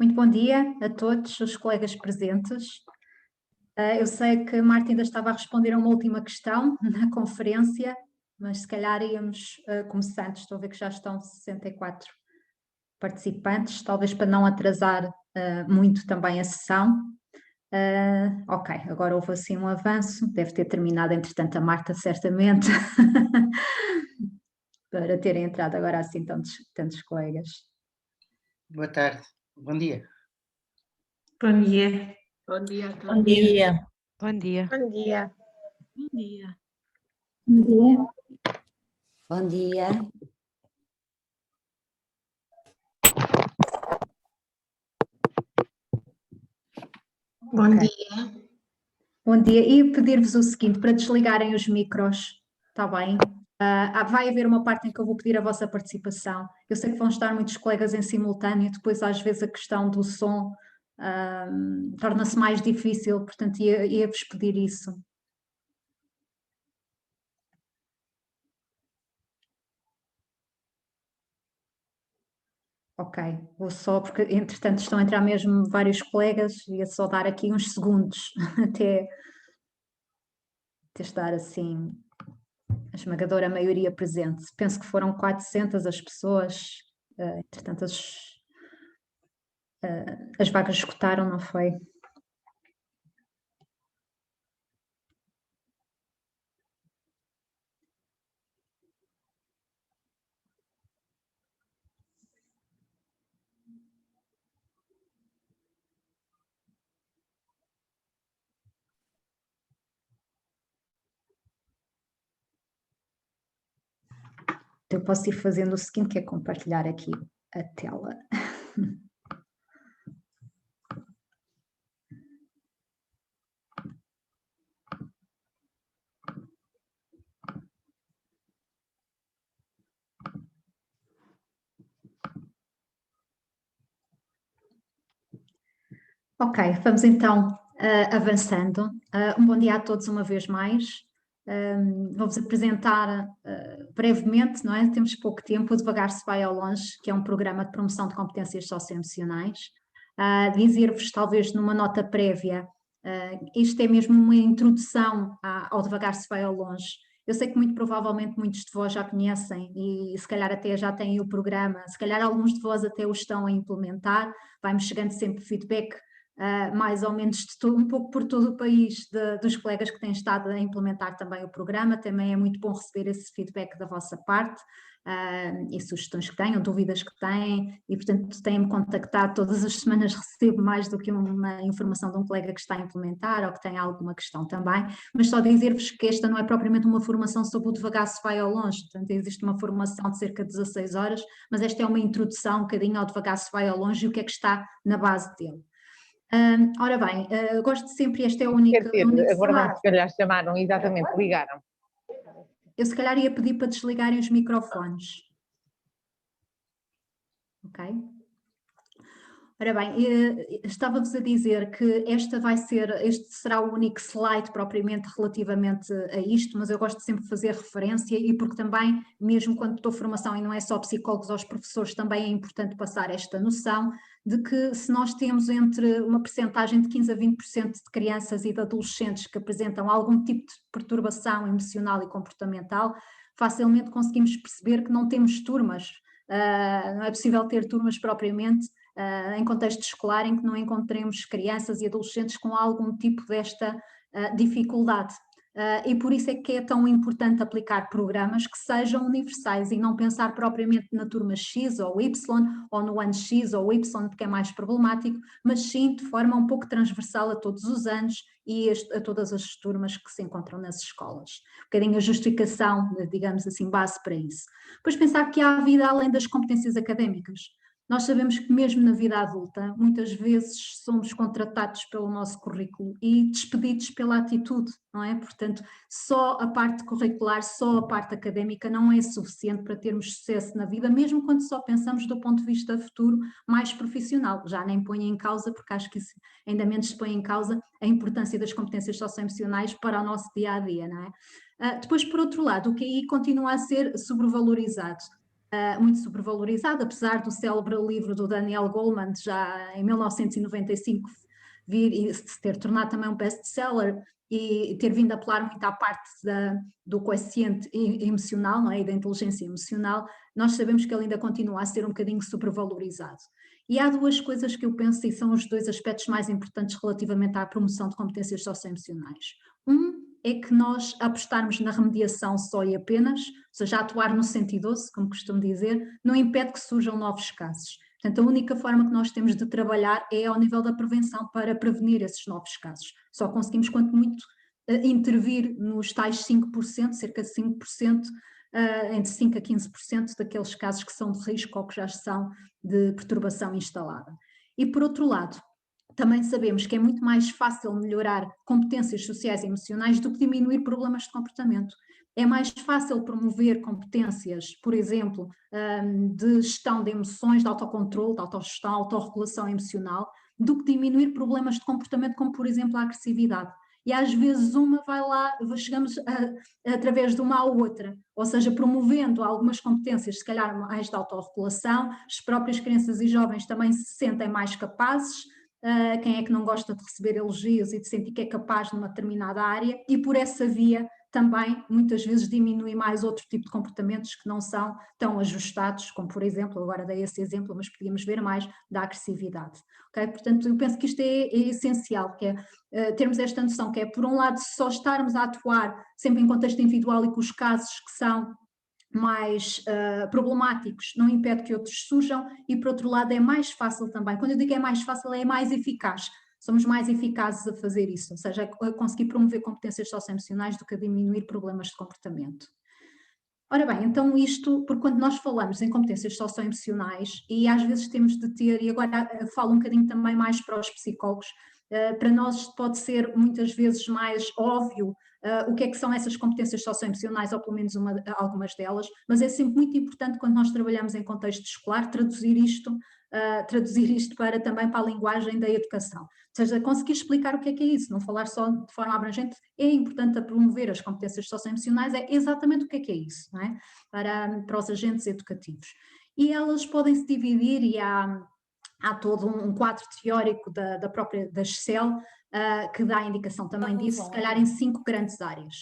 Muito bom dia a todos os colegas presentes. Eu sei que a Marta ainda estava a responder a uma última questão na conferência, mas se calhar íamos começando. Estou a ver que já estão 64 participantes, talvez para não atrasar muito também a sessão. Ok, agora houve assim um avanço, deve ter terminado entretanto a Marta certamente, para terem entrado agora assim tantos colegas. Boa tarde, bom dia. Bom dia. Bom dia. Bom dia. Bom dia. Bom dia. Bom dia. Bom dia. Bom dia. Bom Ok. dia. Bom dia, e pedir-vos o seguinte, para desligarem os micros, está bem? Vai haver uma parte em que eu vou pedir a vossa participação. Eu sei que vão estar muitos colegas em simultâneo, depois às vezes a questão do som torna-se mais difícil, portanto ia-vos pedir isso. Ok, vou só, porque entretanto estão a entrar mesmo vários colegas, ia só dar aqui uns segundos até estar assim a esmagadora maioria presente. Penso que foram 400 as pessoas, entretanto as vagas esgotaram, não foi? Eu posso ir fazendo o seguinte, que é compartilhar aqui a tela. Ok, vamos então avançando. Um bom dia a todos uma vez mais. Vou-vos apresentar brevemente, não é? Temos pouco tempo, o Devagar se vai ao longe, que é um programa de promoção de competências socioemocionais. Dizer-vos, talvez numa nota prévia, isto é mesmo uma introdução ao Devagar se vai ao longe. Eu sei que muito provavelmente muitos de vós já conhecem e se calhar até já têm o programa, se calhar alguns de vós até o estão a implementar, vai-me chegando sempre feedback mais ou menos um pouco por todo o país dos colegas que têm estado a implementar também o programa. Também é muito bom receber esse feedback da vossa parte e sugestões que tenham, dúvidas que têm, e portanto têm-me contactado todas as semanas, recebo mais do que uma informação de um colega que está a implementar ou que tem alguma questão também, mas só dizer-vos que esta não é propriamente uma formação sobre o devagar se vai ao longe, portanto existe uma formação de cerca de 16 horas, mas esta é uma introdução um bocadinho ao devagar se vai ao longe e o que é que está na base dele. Ora bem, gosto sempre, esta é a única... Agora se calhar chamaram, exatamente, ligaram. Eu se calhar ia pedir para desligarem os microfones. Ok? Ora bem, estava-vos a dizer que este será o único slide propriamente relativamente a isto, mas eu gosto sempre de fazer referência e porque também, mesmo quando dou formação e não é só psicólogos aos professores, também é importante passar esta noção de que se nós temos entre uma percentagem de 15 a 20% de crianças e de adolescentes que apresentam algum tipo de perturbação emocional e comportamental, facilmente conseguimos perceber que não temos turmas, não é possível ter turmas propriamente em contexto escolar em que não encontremos crianças e adolescentes com algum tipo desta dificuldade. E por isso é que é tão importante aplicar programas que sejam universais e não pensar propriamente na turma X ou Y, ou no ano X ou Y, que é mais problemático, mas sim de forma um pouco transversal a todos os anos e a todas as turmas que se encontram nas escolas. Um bocadinho a justificação, digamos assim, base para isso. Depois pensar que há a vida além das competências académicas. Nós sabemos que mesmo na vida adulta, muitas vezes somos contratados pelo nosso currículo e despedidos pela atitude, não é? Portanto, só a parte curricular, só a parte académica não é suficiente para termos sucesso na vida, mesmo quando só pensamos do ponto de vista futuro mais profissional. Já nem põe em causa, porque acho que isso ainda menos se põe em causa, a importância das competências socioemocionais para o nosso dia-a-dia, não é? Depois, por outro lado, o QI continua a ser sobrevalorizado. muito sobrevalorizado, apesar do célebre livro do Daniel Goleman, já em 1995, vir e se ter tornado também um best-seller e ter vindo a apelar muito à parte do quociente emocional, não é? E da inteligência emocional, nós sabemos que ele ainda continua a ser um bocadinho sobrevalorizado. E há duas coisas que eu penso e são os dois aspectos mais importantes relativamente à promoção de competências socioemocionais. É que nós apostarmos na remediação só e apenas, ou seja, atuar no 112, como costumo dizer, não impede que surjam novos casos. Portanto, a única forma que nós temos de trabalhar é ao nível da prevenção para prevenir esses novos casos. Só conseguimos, quanto muito, intervir nos tais 5%, cerca de 5%, entre 5% a 15% daqueles casos que são de risco ou que já são de perturbação instalada. E por outro lado, também sabemos que é muito mais fácil melhorar competências sociais e emocionais do que diminuir problemas de comportamento. É mais fácil promover competências, por exemplo, de gestão de emoções, de autocontrole, de autogestão, autorregulação emocional, do que diminuir problemas de comportamento, como por exemplo a agressividade. E às vezes uma vai lá, chegamos através de uma à outra, ou seja, promovendo algumas competências, se calhar mais de autorregulação, as próprias crianças e jovens também se sentem mais capazes. Quem é que não gosta de receber elogios e de sentir que é capaz numa determinada área, e por essa via também muitas vezes diminui mais outro tipo de comportamentos que não são tão ajustados, como por exemplo, agora dei esse exemplo, mas podíamos ver mais da agressividade. Okay? Portanto, eu penso que isto é essencial, que é termos esta noção, que é por um lado só estarmos a atuar sempre em contexto individual e com os casos que são mais problemáticos não impede que outros surjam, e por outro lado é mais fácil também, quando eu digo é mais fácil, é mais eficaz, somos mais eficazes a fazer isso, ou seja, a conseguir promover competências socioemocionais do que a diminuir problemas de comportamento. Ora bem, então isto, porque quando nós falamos em competências socioemocionais, e às vezes temos de ter, e agora falo um bocadinho também mais para os psicólogos, para nós pode ser muitas vezes mais óbvio o que são essas competências socioemocionais, ou pelo menos algumas delas, mas é sempre muito importante quando nós trabalhamos em contexto escolar traduzir isto também para a linguagem da educação. Ou seja, conseguir explicar o que é isso, não falar só de forma abrangente, é importante a promover as competências socioemocionais, é exatamente o que é isso, não é? Para os agentes educativos. E elas podem se dividir, e há todo um quadro teórico da própria da SCEL que dá a indicação também disso, se calhar em 5 grandes áreas.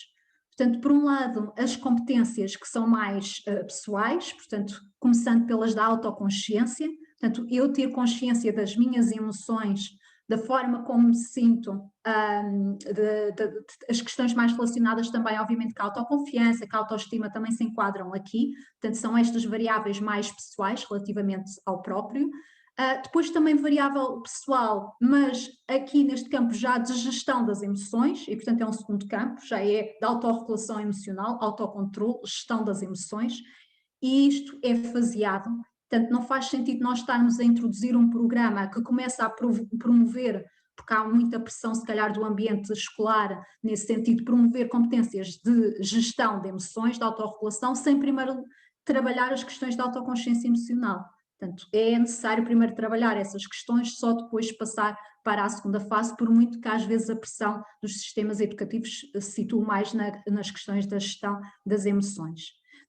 Portanto, por um lado, as competências que são mais pessoais, portanto, começando pelas da autoconsciência, portanto, eu ter consciência das minhas emoções, da forma como me sinto, as questões mais relacionadas também, obviamente, com a autoconfiança, com a autoestima também se enquadram aqui, portanto, são estas variáveis mais pessoais relativamente ao próprio. Depois também variável pessoal, mas aqui neste campo já de gestão das emoções, e portanto é um segundo campo, já é da autorregulação emocional, autocontrole, gestão das emoções, e isto é faseado, portanto não faz sentido nós estarmos a introduzir um programa que começa a promover, porque há muita pressão se calhar do ambiente escolar, nesse sentido, promover competências de gestão de emoções, de autorregulação, sem primeiro trabalhar as questões da autoconsciência emocional. Portanto, é necessário primeiro trabalhar essas questões, só depois passar para a segunda fase, por muito que às vezes a pressão dos sistemas educativos se situe mais nas questões da gestão das emoções.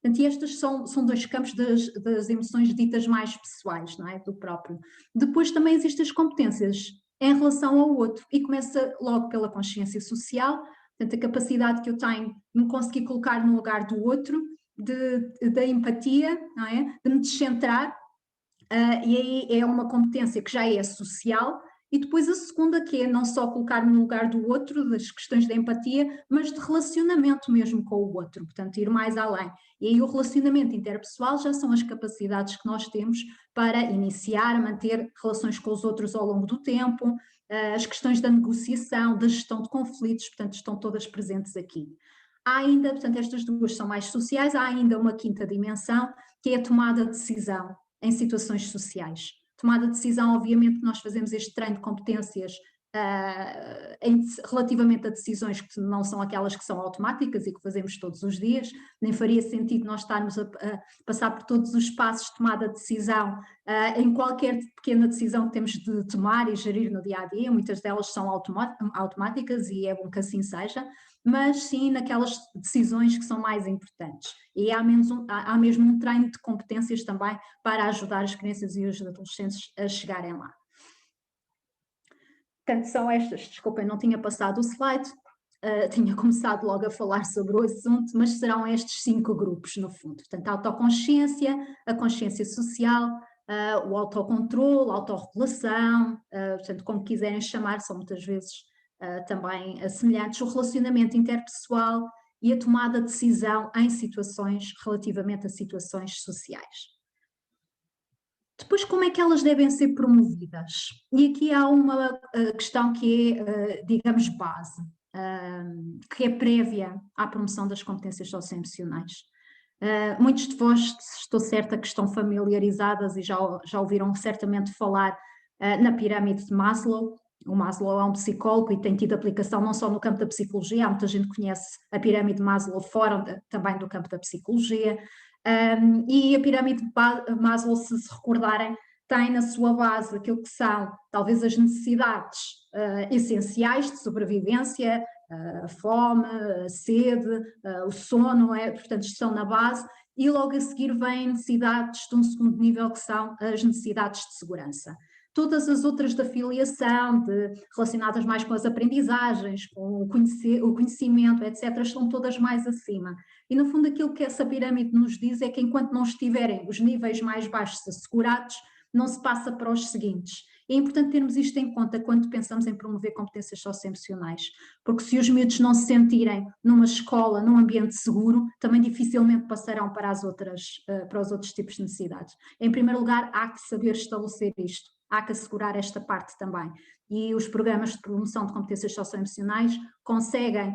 Portanto, e estes são 2 campos das emoções ditas mais pessoais, não é? Do próprio. Depois também existem as competências em relação ao outro, e começa logo pela consciência social, portanto, a capacidade que eu tenho de me conseguir colocar no lugar do outro, da empatia, não é? De me descentrar. E aí é uma competência que já é social, e depois a segunda, que é não só colocar-me no lugar do outro, das questões da empatia, mas de relacionamento mesmo com o outro, portanto ir mais além. E aí o relacionamento interpessoal já são as capacidades que nós temos para iniciar, manter relações com os outros ao longo do tempo, as questões da negociação, da gestão de conflitos, portanto estão todas presentes aqui. Há ainda, portanto estas 2 são mais sociais, há ainda uma 5ª dimensão, que é a tomada de decisão em situações sociais. Tomada de decisão, obviamente, nós fazemos este treino de competências relativamente a decisões que não são aquelas que são automáticas e que fazemos todos os dias, nem faria sentido nós estarmos a passar por todos os passos de tomada de decisão em qualquer pequena decisão que temos de tomar e gerir no dia a dia, muitas delas são automáticas e é bom que assim seja, mas sim naquelas decisões que são mais importantes. E há mesmo um treino de competências também para ajudar as crianças e os adolescentes a chegarem lá. Portanto, são estas, desculpem, não tinha passado o slide, tinha começado logo a falar sobre o assunto, mas serão estes 5 grupos, no fundo. Portanto, a autoconsciência, a consciência social, o autocontrole, a autorregulação, portanto, como quiserem chamar, são muitas vezes também semelhantes, o relacionamento interpessoal e a tomada de decisão em situações, relativamente a situações sociais. Depois, como é que elas devem ser promovidas? E aqui há uma questão que é, digamos, base, que é prévia à promoção das competências socioemocionais. Muitos de vós, estou certa, que estão familiarizadas e já ouviram certamente falar na pirâmide de Maslow. O Maslow é um psicólogo e tem tido aplicação não só no campo da psicologia, há muita gente que conhece a pirâmide de Maslow fora também do campo da psicologia. E a pirâmide de Maslow, se recordarem, tem na sua base aquilo que são talvez as necessidades essenciais de sobrevivência, a fome, a sede, o sono, portanto estão na base, e logo a seguir vêm necessidades de um segundo nível que são as necessidades de segurança. Todas as outras da filiação, relacionadas mais com as aprendizagens, com o conhecimento, etc., estão todas mais acima. E no fundo aquilo que essa pirâmide nos diz é que enquanto não estiverem os níveis mais baixos assegurados, não se passa para os seguintes. É importante termos isto em conta quando pensamos em promover competências socioemocionais, porque se os miúdos não se sentirem numa escola, num ambiente seguro, também dificilmente passarão para os outros tipos de necessidades. Em primeiro lugar, há que saber estabelecer isto, há que assegurar esta parte também. E os programas de promoção de competências socioemocionais conseguem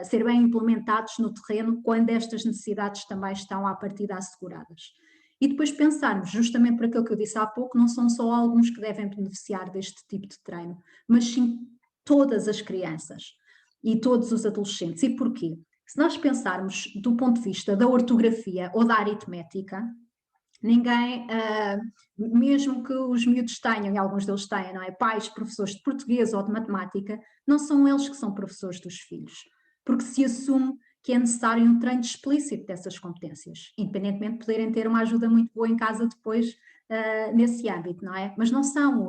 ser bem implementados no terreno quando estas necessidades também estão à partida asseguradas. E depois pensarmos, justamente por aquilo que eu disse há pouco, não são só alguns que devem beneficiar deste tipo de treino, mas sim todas as crianças e todos os adolescentes. E porquê? Se nós pensarmos do ponto de vista da ortografia ou da aritmética, ninguém, mesmo que os miúdos tenham, e alguns deles têm, não é? Pais, professores de português ou de matemática, não são eles que são professores dos filhos, porque se assume que é necessário um treino explícito dessas competências, independentemente de poderem ter uma ajuda muito boa em casa depois nesse âmbito, não é? Mas não são,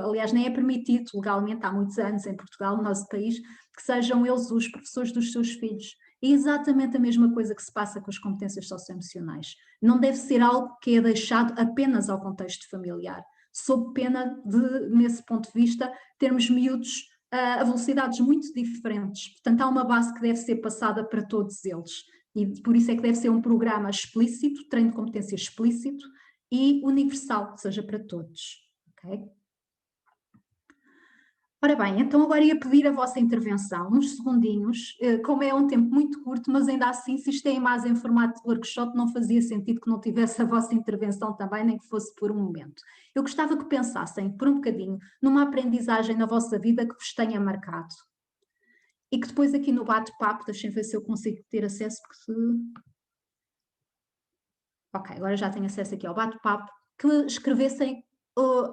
aliás nem é permitido legalmente, há muitos anos em Portugal, no nosso país, que sejam eles os professores dos seus filhos. É exatamente a mesma coisa que se passa com as competências socioemocionais. Não deve ser algo que é deixado apenas ao contexto familiar, sob pena de, nesse ponto de vista, termos miúdos a velocidades muito diferentes. Portanto, há uma base que deve ser passada para todos eles. E por isso é que deve ser um programa explícito, treino de competência explícito e universal, seja para todos. Okay? Ora bem, então agora ia pedir a vossa intervenção, uns segundinhos, como é um tempo muito curto, mas ainda assim, se isto é mais em formato de workshop, não fazia sentido que não tivesse a vossa intervenção também, nem que fosse por um momento. Eu gostava que pensassem, por um bocadinho, numa aprendizagem na vossa vida que vos tenha marcado. E que depois aqui no bate-papo, deixem ver se eu consigo ter acesso, porque... Ok, agora já tenho acesso aqui ao bate-papo, que escrevessem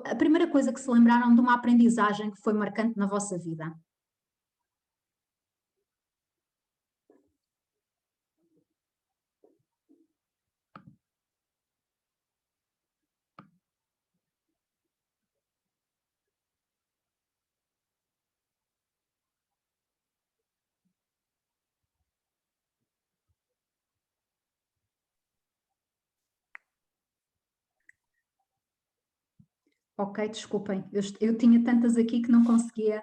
a primeira coisa que se lembraram de uma aprendizagem que foi marcante na vossa vida. Ok, desculpem, eu tinha tantas aqui que não conseguia.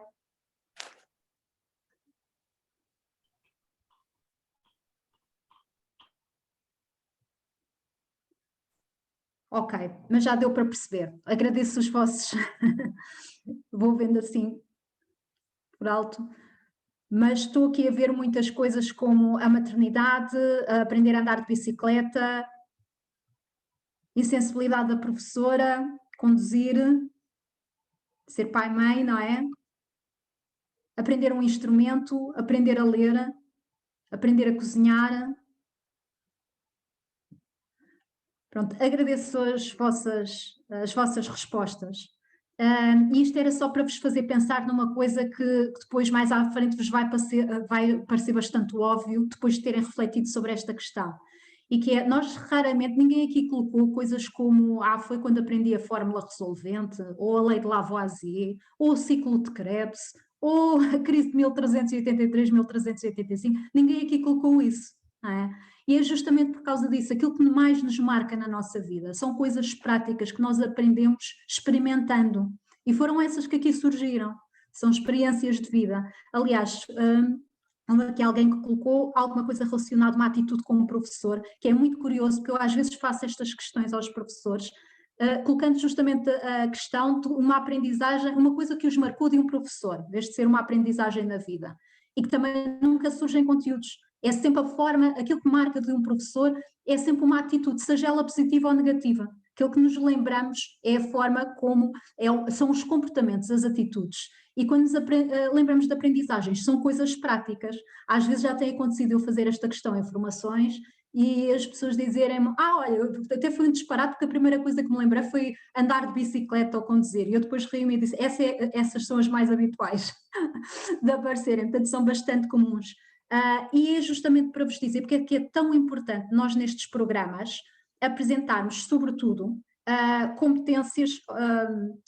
Ok, mas já deu para perceber. Agradeço os vossos... Vou vendo assim por alto. Mas estou aqui a ver muitas coisas como a maternidade, a aprender a andar de bicicleta, insensibilidade da professora, conduzir, ser pai e mãe, não é? Aprender um instrumento, aprender a ler, aprender a cozinhar. Pronto, agradeço as vossas respostas. E isto era só para vos fazer pensar numa coisa que depois mais à frente vos vai parecer bastante óbvio, depois de terem refletido sobre esta questão. E que é, nós raramente, ninguém aqui colocou coisas como, foi quando aprendi a fórmula resolvente, ou a lei de Lavoisier, ou o ciclo de Krebs, ou a crise de 1383, 1385, ninguém aqui colocou isso, não é? E é justamente por causa disso, aquilo que mais nos marca na nossa vida, são coisas práticas que nós aprendemos experimentando, e foram essas que aqui surgiram, são experiências de vida. Aliás, aqui alguém que colocou alguma coisa relacionada a uma atitude como professor, que é muito curioso, porque eu às vezes faço estas questões aos professores, colocando justamente a questão de uma aprendizagem, uma coisa que os marcou de um professor, em vez de ser uma aprendizagem na vida, e que também nunca surge em conteúdos. É sempre a forma, aquilo que marca de um professor é sempre uma atitude, seja ela positiva ou negativa. Aquilo que nos lembramos é a forma como são os comportamentos, as atitudes. E quando nos lembramos de aprendizagens, são coisas práticas. Às vezes já tem acontecido eu fazer esta questão em formações e as pessoas dizerem-me, olha, eu até foi um disparate porque a primeira coisa que me lembrei foi andar de bicicleta ou conduzir. E eu depois ri-me e disse, essas são as mais habituais de aparecerem, portanto são bastante comuns. E é justamente para vos dizer porque é que é tão importante nós nestes programas apresentarmos sobretudo competências,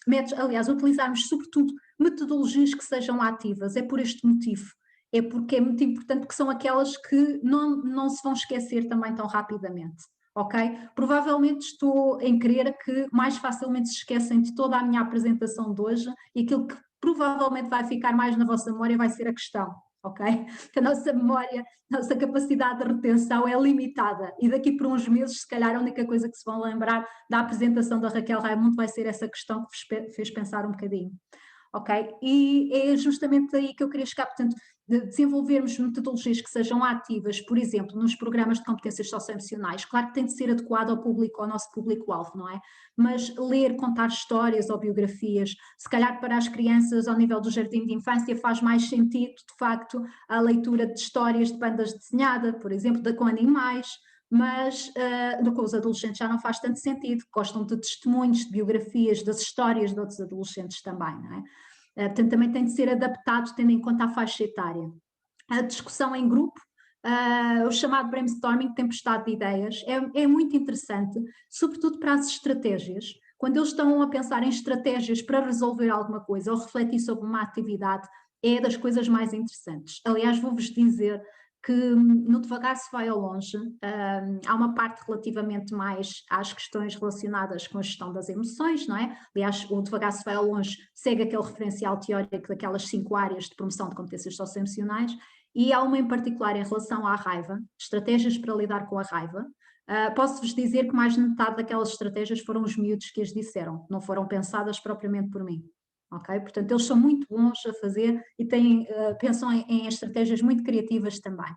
métodos, aliás, utilizarmos sobretudo metodologias que sejam ativas, é por este motivo, é porque é muito importante que são aquelas que não se vão esquecer também tão rapidamente, ok? Provavelmente estou em crer que mais facilmente se esquecem de toda a minha apresentação de hoje e aquilo que provavelmente vai ficar mais na vossa memória vai ser a questão, ok? Que a nossa memória, a nossa capacidade de retenção é limitada e daqui por uns meses, se calhar a única coisa que se vão lembrar da apresentação da Raquel Raimundo vai ser essa questão que vos fez pensar um bocadinho. Ok? E é justamente aí que eu queria chegar, portanto, de desenvolvermos metodologias que sejam ativas, por exemplo, nos programas de competências socioemocionais, claro que tem de ser adequado ao público, ao nosso público-alvo, não é? Mas ler, contar histórias ou biografias, se calhar para as crianças ao nível do jardim de infância faz mais sentido, de facto, a leitura de histórias de bandas desenhadas, por exemplo, com animais, mas com os adolescentes já não faz tanto sentido, gostam de testemunhos, de biografias, das histórias de outros adolescentes também, não é? Portanto, também tem de ser adaptado tendo em conta a faixa etária. A discussão em grupo, o chamado brainstorming, tempestade de ideias, é muito interessante, sobretudo para as estratégias. Quando eles estão a pensar em estratégias para resolver alguma coisa ou refletir sobre uma atividade, é das coisas mais interessantes. Aliás, vou-vos dizer que no Devagar se vai ao longe, há uma parte relativamente mais às questões relacionadas com a gestão das emoções, não é? Aliás, o Devagar se vai ao longe segue aquele referencial teórico daquelas 5 áreas de promoção de competências socioemocionais, e há uma em particular em relação à raiva, estratégias para lidar com a raiva. Posso-vos dizer que mais de metade daquelas estratégias foram os miúdos que as disseram, não foram pensadas propriamente por mim. Okay? Portanto, eles são muito bons a fazer e pensam em estratégias muito criativas também.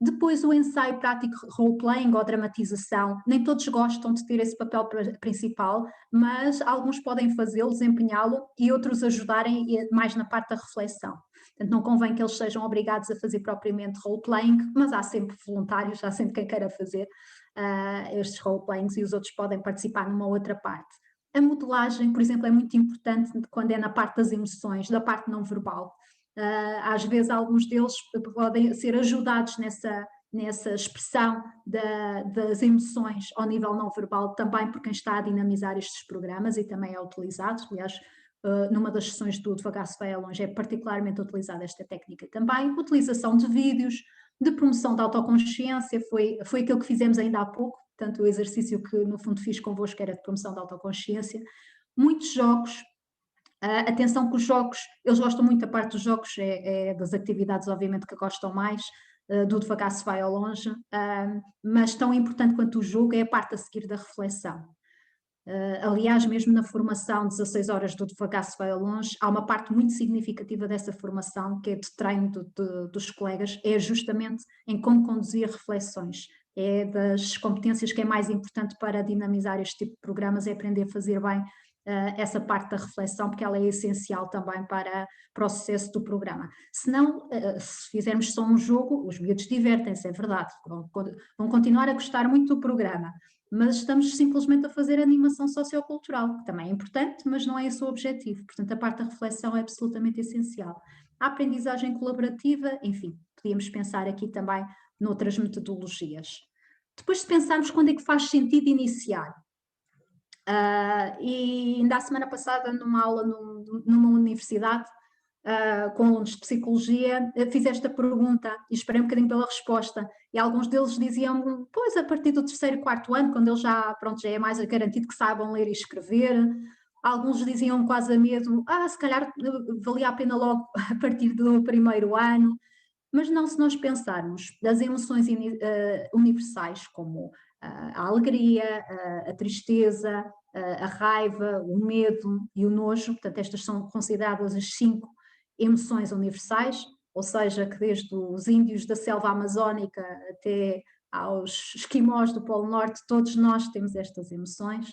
Depois o ensaio prático role-playing ou dramatização, nem todos gostam de ter esse papel principal, mas alguns podem fazê-lo, desempenhá-lo e outros ajudarem mais na parte da reflexão. Portanto, não convém que eles sejam obrigados a fazer propriamente role-playing, mas há sempre voluntários, há sempre quem queira fazer estes role-playings e os outros podem participar numa outra parte. A modelagem, por exemplo, é muito importante quando é na parte das emoções, da parte não verbal. Às vezes alguns deles podem ser ajudados nessa expressão das emoções ao nível não verbal, também por quem está a dinamizar estes programas e também é utilizado. Aliás, numa das sessões do Devagar se vai ao longe é particularmente utilizada esta técnica também. Utilização de vídeos, de promoção da autoconsciência, foi aquilo que fizemos ainda há pouco, portanto o exercício que no fundo fiz convosco era de promoção da autoconsciência. Muitos jogos, atenção que os jogos, eles gostam muito da parte dos jogos, é das atividades obviamente que gostam mais, do Devagar se vai ao longe, mas tão importante quanto o jogo é a parte a seguir da reflexão. Aliás, mesmo na formação 16 horas do Devagar se vai ao longe, há uma parte muito significativa dessa formação, que é de treino dos colegas, é justamente em como conduzir reflexões. É das competências que é mais importante para dinamizar este tipo de programas, é aprender a fazer bem essa parte da reflexão, porque ela é essencial também para o sucesso do programa. Senão, se fizermos só um jogo, os miúdos divertem-se, é verdade, vão continuar a gostar muito do programa, mas estamos simplesmente a fazer animação sociocultural, que também é importante, mas não é esse o objetivo. Portanto, a parte da reflexão é absolutamente essencial. A aprendizagem colaborativa, enfim, podíamos pensar aqui também noutras metodologias. Depois de pensarmos quando é que faz sentido iniciar, e ainda a semana passada numa aula numa universidade, com alunos de psicologia, fiz esta pergunta e esperei um bocadinho pela resposta, e alguns deles diziam, pois a partir do 3º, 4º ano, quando eles já é mais garantido que saibam ler e escrever. Alguns diziam quase a medo, se calhar valia a pena logo a partir do 1º ano, mas não, se nós pensarmos das emoções universais como a alegria, a tristeza, a raiva, o medo e o nojo, portanto estas são consideradas as 5 emoções universais, ou seja, que desde os índios da selva amazónica até aos esquimós do Polo Norte, todos nós temos estas emoções.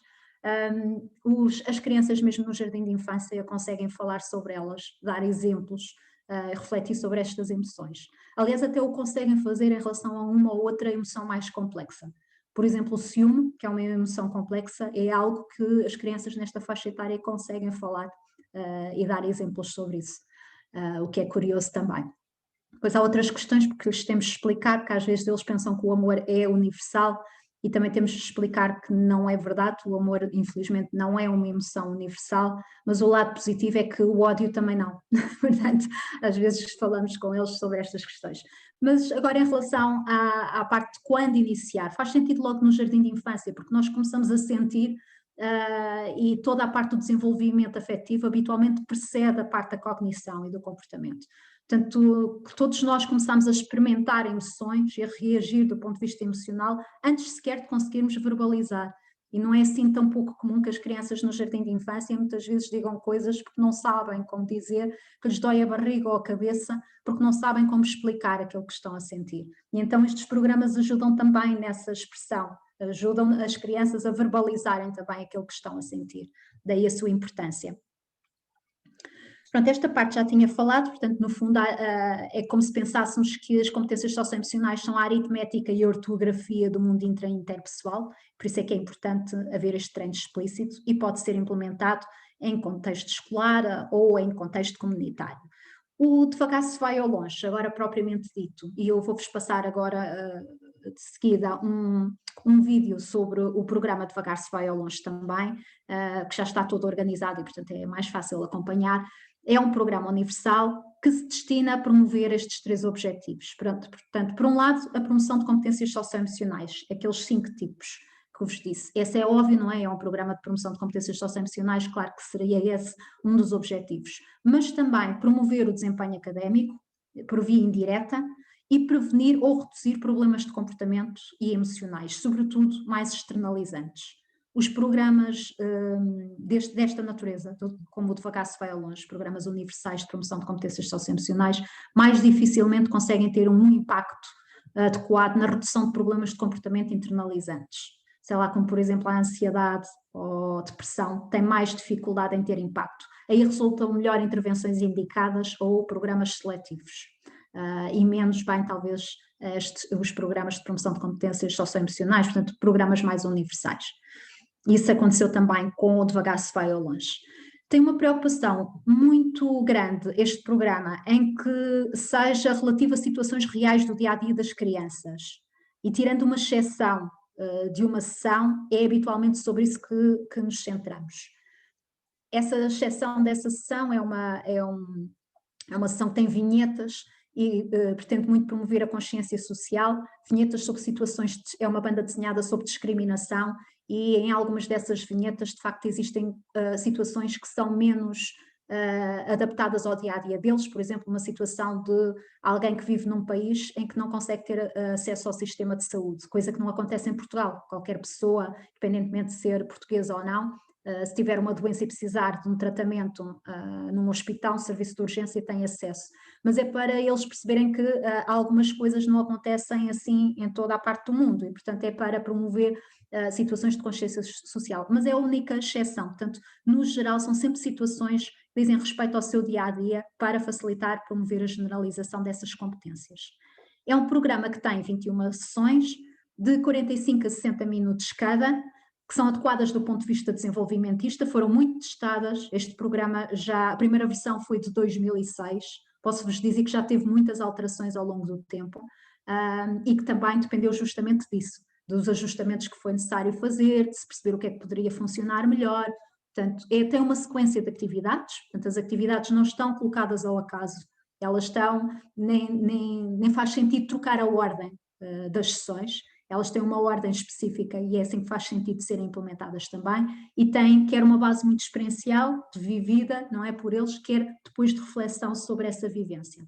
As crianças mesmo no jardim de infância conseguem falar sobre elas, dar exemplos, refletir sobre estas emoções. Aliás, até o conseguem fazer em relação a uma ou outra emoção mais complexa. Por exemplo, o ciúme, que é uma emoção complexa, é algo que as crianças nesta faixa etária conseguem falar e dar exemplos sobre isso, o que é curioso também. Depois há outras questões, porque lhes temos de explicar que às vezes eles pensam que o amor é universal, e também temos de explicar que não é verdade, o amor infelizmente não é uma emoção universal, mas o lado positivo é que o ódio também não. Portanto, às vezes falamos com eles sobre estas questões. Mas agora em relação à parte de quando iniciar, faz sentido logo no jardim de infância, porque nós começamos a sentir e toda a parte do desenvolvimento afetivo habitualmente precede a parte da cognição e do comportamento. Portanto, todos nós começamos a experimentar emoções e a reagir do ponto de vista emocional antes sequer de conseguirmos verbalizar. E não é assim tão pouco comum que as crianças no jardim de infância muitas vezes digam coisas porque não sabem como dizer, que lhes dói a barriga ou a cabeça, porque não sabem como explicar aquilo que estão a sentir. E então estes programas ajudam também nessa expressão, ajudam as crianças a verbalizarem também aquilo que estão a sentir. Daí a sua importância. Pronto, esta parte já tinha falado, portanto, no fundo é como se pensássemos que as competências socioemocionais são a aritmética e a ortografia do mundo interpessoal, por isso é que é importante haver este treino explícito e pode ser implementado em contexto escolar ou em contexto comunitário. O Devagar se vai ao longe, agora propriamente dito, e eu vou-vos passar agora de seguida um vídeo sobre o programa Devagar se vai ao longe também, que já está todo organizado e portanto é mais fácil acompanhar. É um programa universal que se destina a promover estes 3 objetivos. Portanto, por um lado, a promoção de competências socioemocionais, aqueles 5 tipos que vos disse. Esse é óbvio, não é? É um programa de promoção de competências socioemocionais, claro que seria esse um dos objetivos. Mas também promover o desempenho académico, por via indireta, e prevenir ou reduzir problemas de comportamento e emocionais, sobretudo mais externalizantes. Os programas desta natureza, como o Devagar se vai ao longe, programas universais de promoção de competências socioemocionais, mais dificilmente conseguem ter um impacto adequado na redução de problemas de comportamento internalizantes. Sei lá, como por exemplo a ansiedade ou depressão, tem mais dificuldade em ter impacto. Aí resultam melhor intervenções indicadas ou programas seletivos. E menos bem, talvez, os programas de promoção de competências socioemocionais, portanto, programas mais universais. Isso aconteceu também com o Devagar se vai ao longe. Tem uma preocupação muito grande este programa em que seja relativo a situações reais do dia-a-dia das crianças. E tirando uma exceção de uma sessão, é habitualmente sobre isso que nos centramos. Essa exceção dessa sessão é uma sessão que tem vinhetas e pretende muito promover a consciência social, vinhetas sobre situações, é uma banda desenhada sobre discriminação e em algumas dessas vinhetas de facto existem situações que são menos adaptadas ao dia-a-dia deles, por exemplo uma situação de alguém que vive num país em que não consegue ter acesso ao sistema de saúde, coisa que não acontece em Portugal, qualquer pessoa, independentemente de ser portuguesa ou não, se tiver uma doença e precisar de um tratamento num hospital, um serviço de urgência tem acesso, mas é para eles perceberem que algumas coisas não acontecem assim em toda a parte do mundo e portanto é para promover situações de consciência social, mas é a única exceção, portanto no geral são sempre situações que dizem respeito ao seu dia-a-dia para facilitar, promover a generalização dessas competências. É um programa que tem 21 sessões, de 45 a 60 minutos cada, que são adequadas do ponto de vista desenvolvimentista, foram muito testadas. Este programa a primeira versão foi de 2006, posso-vos dizer que já teve muitas alterações ao longo do tempo, e que também dependeu justamente disso, dos ajustamentos que foi necessário fazer, de se perceber o que é que poderia funcionar melhor. Portanto, tem uma sequência de atividades, portanto as atividades não estão colocadas ao acaso, elas estão, nem faz sentido trocar a ordem das sessões, elas têm uma ordem específica e é assim que faz sentido serem implementadas também, e tem quer uma base muito experiencial, vivida, não é por eles, quer depois de reflexão sobre essa vivência.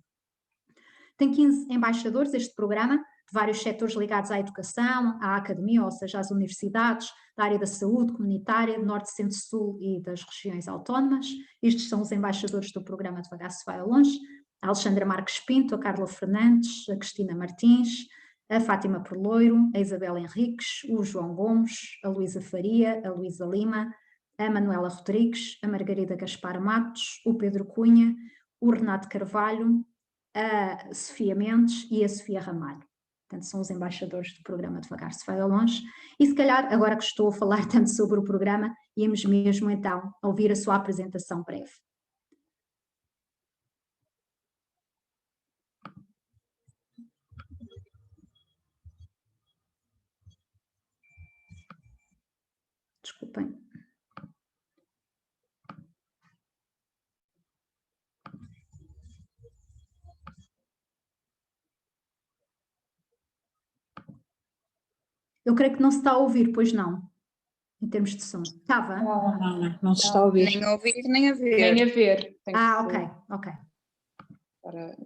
Tem 15 embaixadores este programa, de vários setores ligados à educação, à academia, ou seja, às universidades, da área da saúde comunitária, do Norte, Centro, Sul e das regiões autónomas. Estes são os embaixadores do programa Devagar se vai ao longe: a Alexandra Marques Pinto, a Carla Fernandes, a Cristina Martins, a Fátima Perloiro, a Isabel Henriques, o João Gomes, a Luísa Faria, a Luísa Lima, a Manuela Rodrigues, a Margarida Gaspar Matos, o Pedro Cunha, o Renato Carvalho, a Sofia Mendes e a Sofia Ramalho. Portanto, são os embaixadores do programa Devagar se vai ao longe. E se calhar, agora que estou a falar tanto sobre o programa, íamos mesmo então ouvir a sua apresentação breve. Desculpem. Eu creio que não se está a ouvir, pois não, em termos de som. Estava? Não se está a ouvir. Nem a ouvir, nem a ver. Nem a ver. Tem que Ok. para...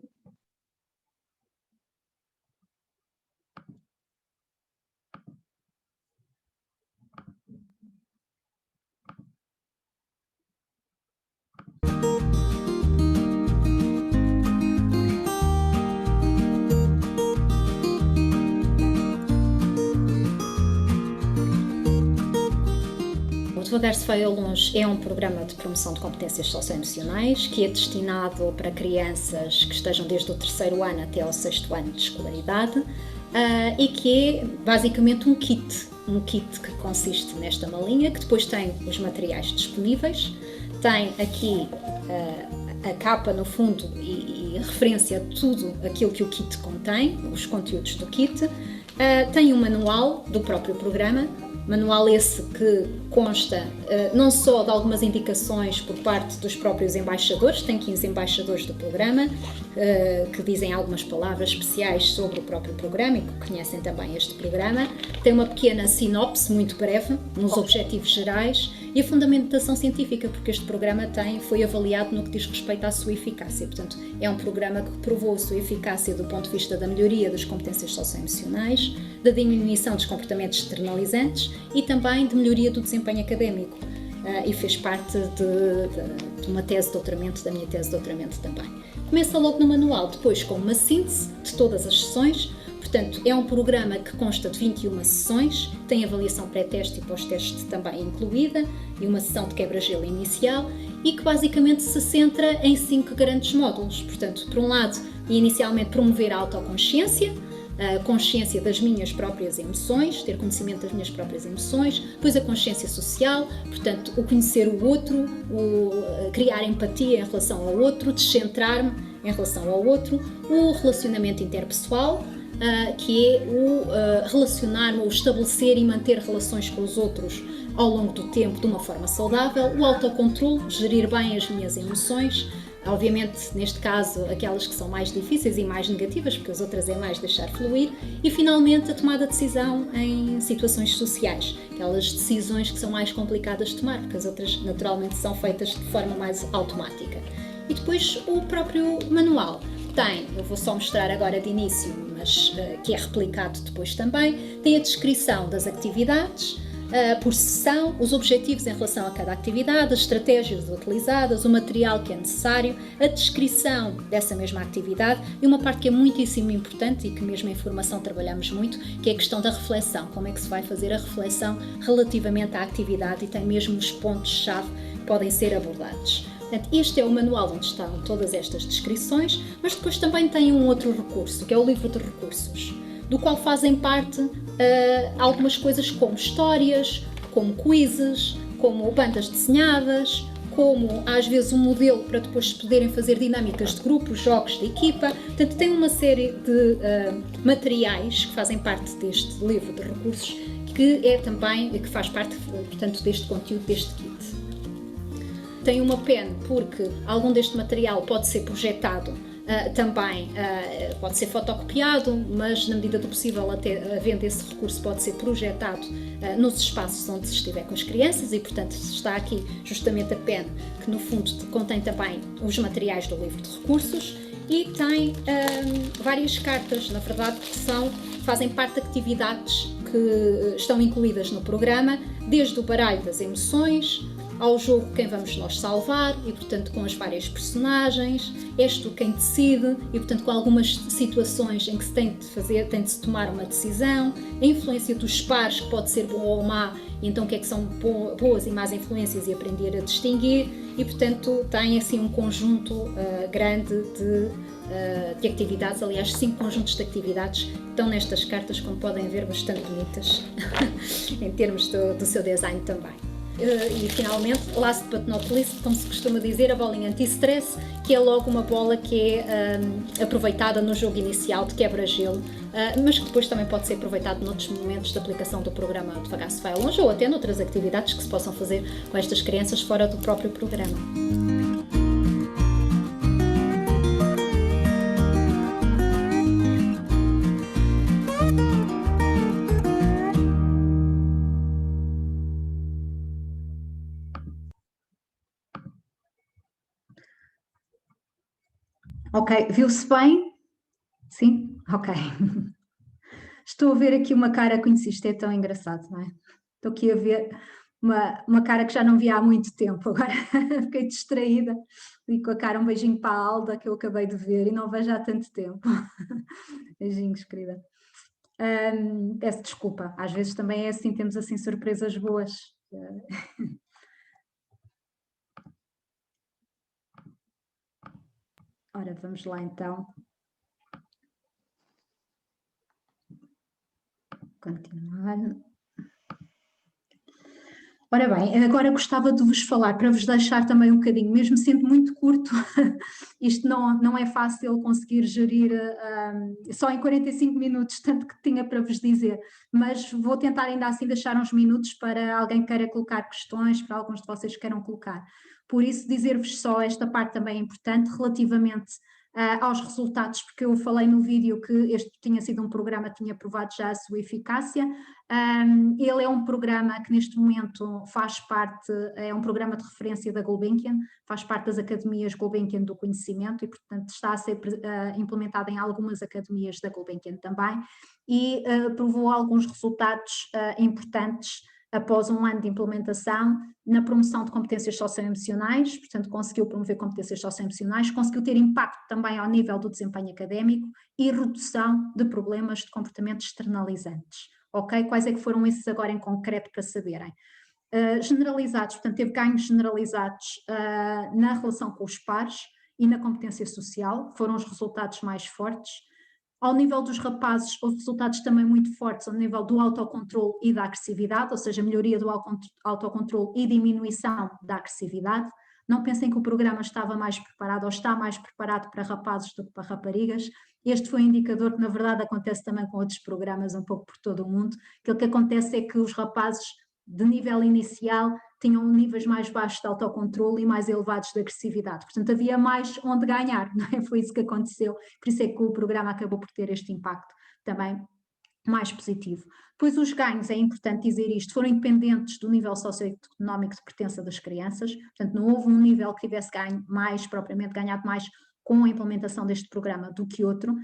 O Devagar se vai ao longe é um programa de promoção de competências socioemocionais que é destinado para crianças que estejam desde o 3º ano até ao 6º ano de escolaridade, e que é basicamente um kit que consiste nesta malinha, que depois tem os materiais disponíveis, tem aqui a capa no fundo e referência a tudo aquilo que o kit contém, os conteúdos do kit, tem um manual do próprio programa. Manual esse que consta não só de algumas indicações por parte dos próprios embaixadores, tem 15 embaixadores do programa, que dizem algumas palavras especiais sobre o próprio programa e que conhecem também este programa. Tem uma pequena sinopse muito breve, nos objetivos gerais e a fundamentação científica, porque este programa foi avaliado no que diz respeito à sua eficácia. Portanto, é um programa que provou a sua eficácia do ponto de vista da melhoria das competências socioemocionais, da diminuição dos comportamentos externalizantes e também de melhoria do desempenho académico, e fez parte de uma tese de doutoramento, da minha tese de doutoramento também. Começa logo no manual, depois com uma síntese de todas as sessões. Portanto, é um programa que consta de 21 sessões, tem avaliação pré-teste e pós-teste também incluída, e uma sessão de quebra-gelo inicial, e que basicamente se centra em 5 grandes módulos. Portanto, por um lado, inicialmente promover a autoconsciência, a consciência das minhas próprias emoções, ter conhecimento das minhas próprias emoções, depois a consciência social, portanto, o conhecer o outro, o criar empatia em relação ao outro, descentrar-me em relação ao outro, o relacionamento interpessoal, que é o relacionar-me, o estabelecer e manter relações com os outros ao longo do tempo de uma forma saudável, o autocontrole, gerir bem as minhas emoções, obviamente neste caso aquelas que são mais difíceis e mais negativas, porque as outras é mais deixar fluir, e finalmente a tomada de decisão em situações sociais, aquelas decisões que são mais complicadas de tomar, porque as outras naturalmente são feitas de forma mais automática. E depois o próprio manual eu vou só mostrar agora de início, mas que é replicado depois também, tem a descrição das atividades, por sessão, os objetivos em relação a cada atividade, as estratégias utilizadas, o material que é necessário, a descrição dessa mesma atividade e uma parte que é muitíssimo importante e que mesmo em formação trabalhamos muito, que é a questão da reflexão, como é que se vai fazer a reflexão relativamente à atividade, e tem mesmo os pontos-chave que podem ser abordados. Portanto, este é o manual onde estão todas estas descrições, mas depois também tem um outro recurso, que é o livro de recursos. do qual fazem parte algumas coisas como histórias, como quizzes, como bandas desenhadas, como às vezes um modelo para depois poderem fazer dinâmicas de grupos, jogos de equipa. Portanto, tem uma série de materiais que fazem parte deste livro de recursos, que faz parte, portanto, deste conteúdo, deste kit. Tem uma pen porque algum deste material pode ser projetado, também pode ser fotocopiado, mas na medida do possível, até havendo esse recurso, pode ser projetado nos espaços onde se estiver com as crianças e, portanto, está aqui justamente a pen, que no fundo contém também os materiais do livro de recursos, e tem várias cartas, na verdade, que fazem parte de atividades que estão incluídas no programa, desde o baralho das emoções ao jogo Quem Vamos Nós Salvar, e portanto com as várias personagens, És Tu Quem Decide, e portanto com algumas situações em que se tem de se tomar uma decisão, a influência dos pares, que pode ser boa ou má, e então o que é que são boas e más influências, e aprender a distinguir, e portanto tem assim um conjunto grande de atividades, aliás 5 conjuntos de atividades que estão nestas cartas, como podem ver, bastante bonitas em termos do seu design também. E finalmente, last but not least, como se costuma dizer, a bolinha anti-stress, que é logo uma bola que é aproveitada no jogo inicial de quebra-gelo, mas que depois também pode ser aproveitado noutros momentos de aplicação do programa Devagar se Vai Longe, ou até noutras atividades que se possam fazer com estas crianças fora do próprio programa. Ok, viu-se bem? Sim? Ok. Estou a ver aqui uma cara conhecida, isto é tão engraçado, não é? Estou aqui a ver uma cara que já não via há muito tempo, agora fiquei distraída e com a cara, um beijinho para a Alda, que eu acabei de ver e não vejo há tanto tempo. Beijinhos, querida. Peço desculpa, às vezes também é assim, temos assim surpresas boas. Ora, vamos lá então. Continuar. Ora bem, agora gostava de vos falar, para vos deixar também um bocadinho, mesmo sendo muito curto, isto não é fácil conseguir gerir só em 45 minutos, tanto que tinha para vos dizer, mas vou tentar ainda assim deixar uns minutos para alguém queira colocar questões, para alguns de vocês queiram colocar. Por isso, dizer-vos só esta parte também é importante, relativamente aos resultados, porque eu falei no vídeo que este tinha sido um programa que tinha provado já a sua eficácia. Ele é um programa que neste momento faz parte, é um programa de referência da Gulbenkian, faz parte das academias Gulbenkian do conhecimento e portanto está a ser implementado em algumas academias da Gulbenkian também, e provou alguns resultados importantes após um ano de implementação na promoção de competências socioemocionais, portanto conseguiu promover competências socioemocionais, conseguiu ter impacto também ao nível do desempenho académico e redução de problemas de comportamento externalizantes. Ok? Quais é que foram esses agora em concreto para saberem? Generalizados, portanto teve ganhos generalizados na relação com os pares e na competência social, foram os resultados mais fortes. Ao nível dos rapazes, houve resultados também muito fortes ao nível do autocontrole e da agressividade, ou seja, melhoria do autocontrole e diminuição da agressividade. Não pensem que o programa estava mais preparado ou está mais preparado para rapazes do que para raparigas. Este foi um indicador que, na verdade, acontece também com outros programas um pouco por todo o mundo. Aquilo que acontece é que os rapazes de nível inicial tinham níveis mais baixos de autocontrole e mais elevados de agressividade. Portanto, havia mais onde ganhar, não é? Foi isso que aconteceu. Por isso é que o programa acabou por ter este impacto também mais positivo. Depois os ganhos, é importante dizer isto, foram independentes do nível socioeconómico de pertença das crianças, portanto não houve um nível que tivesse ganho mais, propriamente ganhado mais com a implementação deste programa do que outro,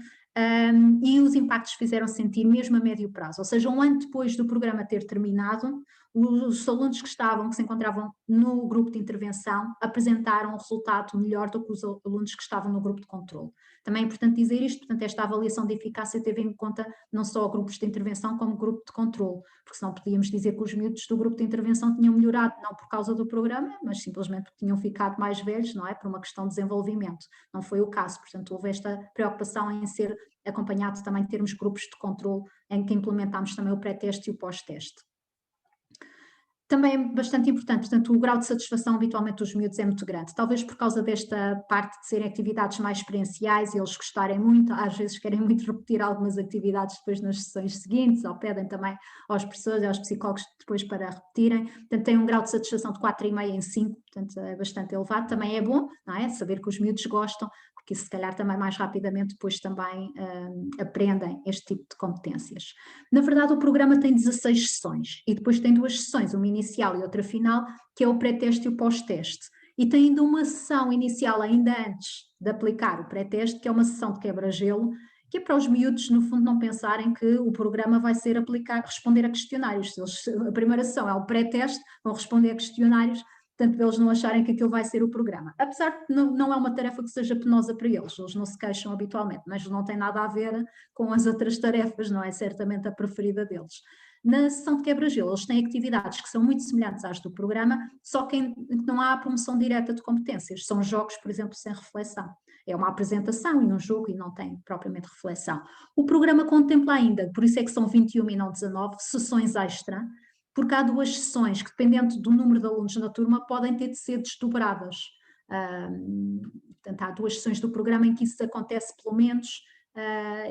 e os impactos fizeram sentir mesmo a médio prazo, ou seja, um ano depois do programa ter terminado, os alunos que se encontravam no grupo de intervenção apresentaram um resultado melhor do que os alunos que estavam no grupo de controle. Também é importante dizer isto, portanto esta avaliação de eficácia teve em conta não só grupos de intervenção como grupo de controle, porque senão podíamos dizer que os miúdos do grupo de intervenção tinham melhorado não por causa do programa, mas simplesmente porque tinham ficado mais velhos, não é? Por uma questão de desenvolvimento. Não foi o caso, portanto houve esta preocupação em ser acompanhado também de termos grupos de controle em que implementámos também o pré-teste e o pós-teste. Também é bastante importante, portanto, o grau de satisfação habitualmente dos miúdos é muito grande, talvez por causa desta parte de serem atividades mais experienciais e eles gostarem muito, às vezes querem muito repetir algumas atividades depois nas sessões seguintes, ou pedem também aos professores e aos psicólogos depois para repetirem, portanto tem um grau de satisfação de 4,5 em 5, portanto é bastante elevado, também é bom, não é? Saber que os miúdos gostam, porque se calhar também mais rapidamente depois também aprendem este tipo de competências. Na verdade o programa tem 16 sessões e depois tem 2 sessões, uma inicial e outra final, que é o pré-teste e o pós-teste. E tem ainda uma sessão inicial ainda antes de aplicar o pré-teste, que é uma sessão de quebra-gelo, que é para os miúdos no fundo não pensarem que o programa vai ser responder a questionários. A primeira sessão é o pré-teste, vão responder a questionários, portanto, eles não acharem que aquilo vai ser o programa. Apesar de não é uma tarefa que seja penosa para eles não se queixam habitualmente, mas não tem nada a ver com as outras tarefas, não é certamente a preferida deles. Na sessão de quebra-gelo, eles têm atividades que são muito semelhantes às do programa, só que não há a promoção direta de competências, são jogos, por exemplo, sem reflexão. É uma apresentação e um jogo e não tem propriamente reflexão. O programa contempla ainda, por isso é que são 21 e não 19, sessões extra, porque há 2 sessões que, dependendo do número de alunos na turma, podem ter de ser desdobradas. Portanto, há 2 sessões do programa em que isso acontece pelo menos.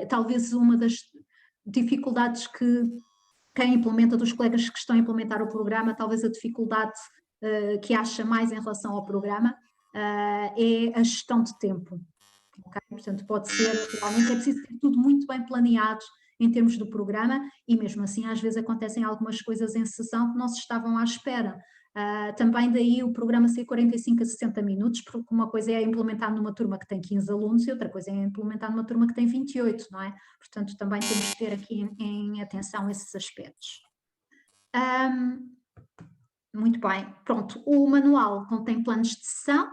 Talvez uma das dificuldades que quem implementa, dos colegas que estão a implementar o programa, talvez a dificuldade que acha mais em relação ao programa é a gestão de tempo. Okay? Portanto, pode ser, realmente é preciso ter tudo muito bem planeado em termos do programa e mesmo assim às vezes acontecem algumas coisas em sessão que não se estavam à espera. Também daí o programa ser 45 a 60 minutos, porque uma coisa é implementar numa turma que tem 15 alunos e outra coisa é implementar numa turma que tem 28, não é? Portanto, também temos que ter aqui em atenção esses aspectos. Muito bem, pronto, o manual contém planos de sessão,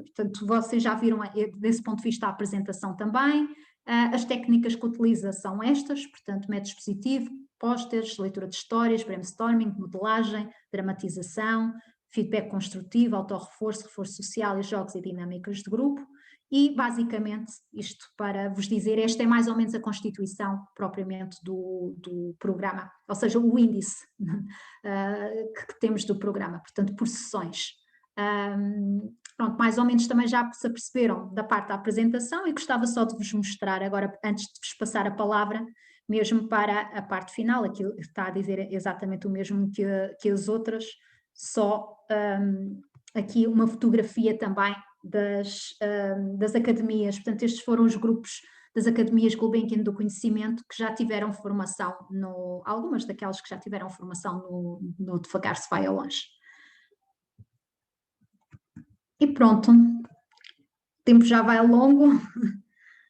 portanto, vocês já viram desse ponto de vista a apresentação também. As técnicas que utiliza são estas, portanto, método expositivo, pósteres, leitura de histórias, brainstorming, modelagem, dramatização, feedback construtivo, autorreforço, reforço social e jogos e dinâmicas de grupo. E, basicamente, isto para vos dizer, esta é mais ou menos a constituição propriamente do programa, ou seja, o índice que temos do programa, portanto, por sessões. Pronto, mais ou menos também já se aperceberam da parte da apresentação e gostava só de vos mostrar agora, antes de vos passar a palavra, mesmo para a parte final, aqui está a dizer exatamente o mesmo que as outras, só aqui uma fotografia também das academias, portanto estes foram os grupos das academias Gulbenkian do conhecimento que já tiveram formação, algumas daquelas que já tiveram formação no Devagar se vai ao longe. E pronto, o tempo já vai longo,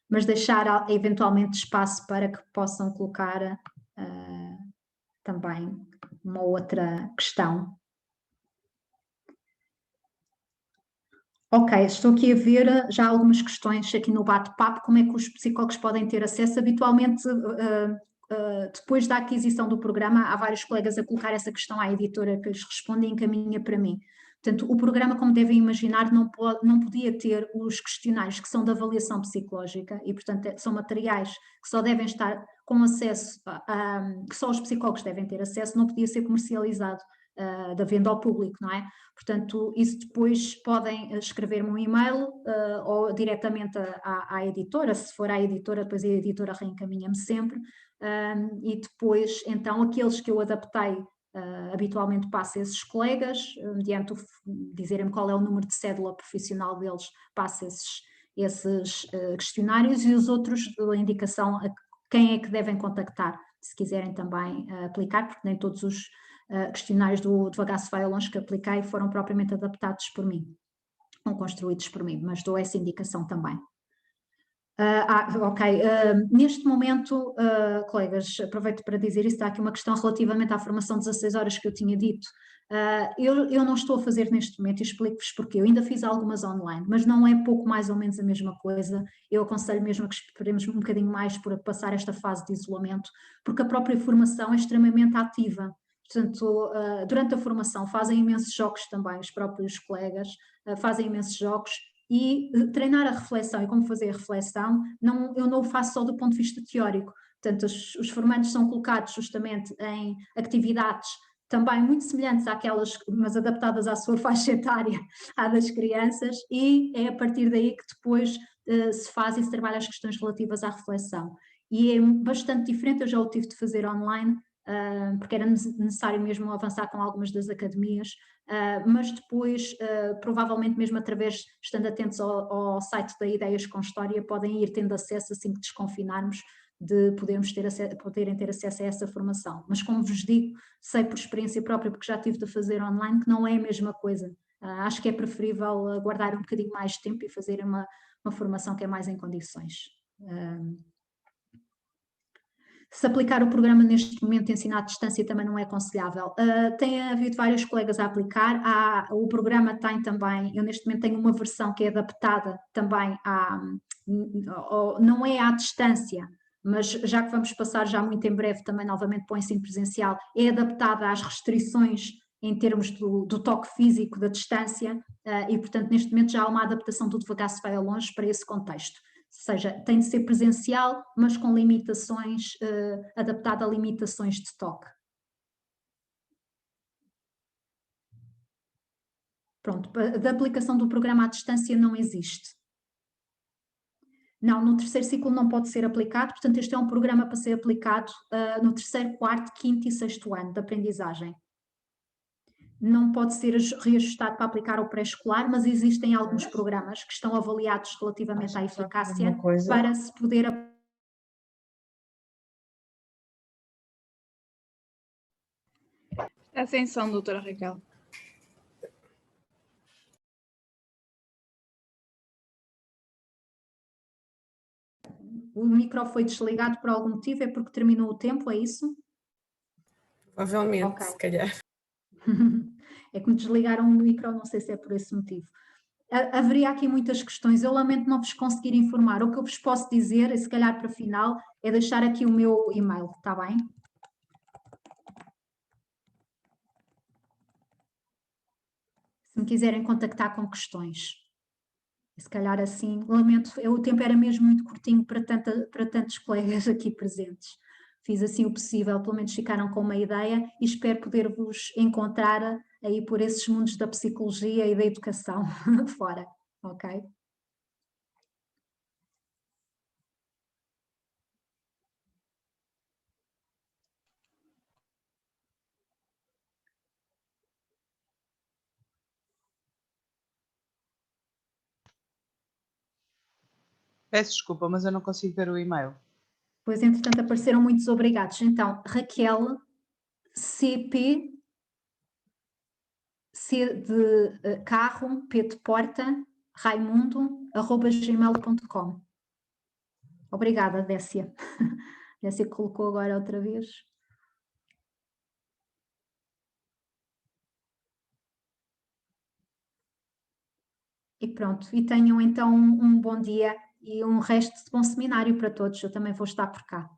mas deixar eventualmente espaço para que possam colocar também uma outra questão. Ok, estou aqui a ver já algumas questões aqui no bate-papo, como é que os psicólogos podem ter acesso. Habitualmente, depois da aquisição do programa, há vários colegas a colocar essa questão à editora que lhes responde e encaminha para mim. Portanto, o programa, como devem imaginar, não podia ter os questionários que são de avaliação psicológica e, portanto, são materiais que só devem estar com acesso, que só os psicólogos devem ter acesso, não podia ser comercializado da venda ao público, não é? Portanto, isso depois podem escrever-me um e-mail ou diretamente à editora, se for à editora, depois a editora reencaminha-me sempre e depois, então, aqueles que eu adaptei habitualmente passo a esses colegas, mediante dizerem-me qual é o número de cédula profissional deles, passo esses questionários e os outros dou indicação a quem é que devem contactar, se quiserem também aplicar, porque nem todos os questionários do Devagar se vai ao longe que apliquei foram propriamente adaptados por mim, ou construídos por mim, mas dou essa indicação também. Ok, neste momento, colegas, aproveito para dizer isso, está aqui uma questão relativamente à formação de 16 horas que eu tinha dito. Eu não estou a fazer neste momento e explico-vos porquê. Eu ainda fiz algumas online, mas não é pouco mais ou menos a mesma coisa. Eu aconselho mesmo a que esperemos um bocadinho mais por passar esta fase de isolamento, porque a própria formação é extremamente ativa. Portanto, durante a formação fazem imensos jogos também, os próprios colegas fazem imensos jogos e treinar a reflexão e como fazer a reflexão, eu não o faço só do ponto de vista teórico. Portanto, os formandos são colocados justamente em atividades também muito semelhantes àquelas, mas adaptadas à sua faixa etária, à das crianças, e é a partir daí que depois se faz e se trabalha as questões relativas à reflexão. E é bastante diferente, eu já o tive de fazer online, porque era necessário mesmo avançar com algumas das academias, mas depois, provavelmente mesmo através, estando atentos ao site da Ideias com História, podem ir tendo acesso assim que desconfinarmos, de poderem ter acesso a essa formação. Mas como vos digo, sei por experiência própria, porque já tive de fazer online, que não é a mesma coisa. Acho que é preferível guardar um bocadinho mais de tempo e fazer uma formação que é mais em condições. Se aplicar o programa neste momento, ensinar à distância também não é aconselhável. Tem havido vários colegas a aplicar, o programa tem também, eu neste momento tenho uma versão que é adaptada também não é à distância, mas já que vamos passar já muito em breve também novamente para o ensino presencial, é adaptada às restrições em termos do toque físico, da distância, e portanto neste momento já há uma adaptação do Devagar se vai ao longe para esse contexto. Ou seja, tem de ser presencial, mas com limitações, adaptada a limitações de toque. Pronto, da aplicação do programa à distância não existe. Não, no terceiro ciclo não pode ser aplicado, portanto este é um programa para ser aplicado no terceiro, quarto, quinto e sexto ano de aprendizagem. Não pode ser reajustado para aplicar ao pré-escolar, mas existem alguns programas que estão avaliados relativamente à eficácia para se poder... Está sem som, doutora Raquel. O micro foi desligado por algum motivo, é porque terminou o tempo, é isso? Provavelmente, Okay. se calhar. É que me desligaram o micro, não sei se é por esse motivo. Haveria aqui muitas questões, eu lamento não vos conseguir informar. O que eu vos posso dizer, e se calhar para final, é deixar aqui o meu e-mail, está bem? Se me quiserem contactar com questões. Se calhar assim, lamento, o tempo era mesmo muito curtinho para tantos colegas aqui presentes. Fiz assim o possível, pelo menos ficaram com uma ideia e espero poder-vos encontrar aí por esses mundos da psicologia e da educação fora, ok? Peço desculpa, mas eu não consigo ver o e-mail. Pois, entretanto, apareceram muitos obrigados. Então, Raquel, CP, C de carro, P de porta, Raimundo, @gmail.com. Obrigada, Décia. Décia colocou agora outra vez. E pronto, e tenham então um bom dia e um resto de bom seminário para todos, eu também vou estar por cá.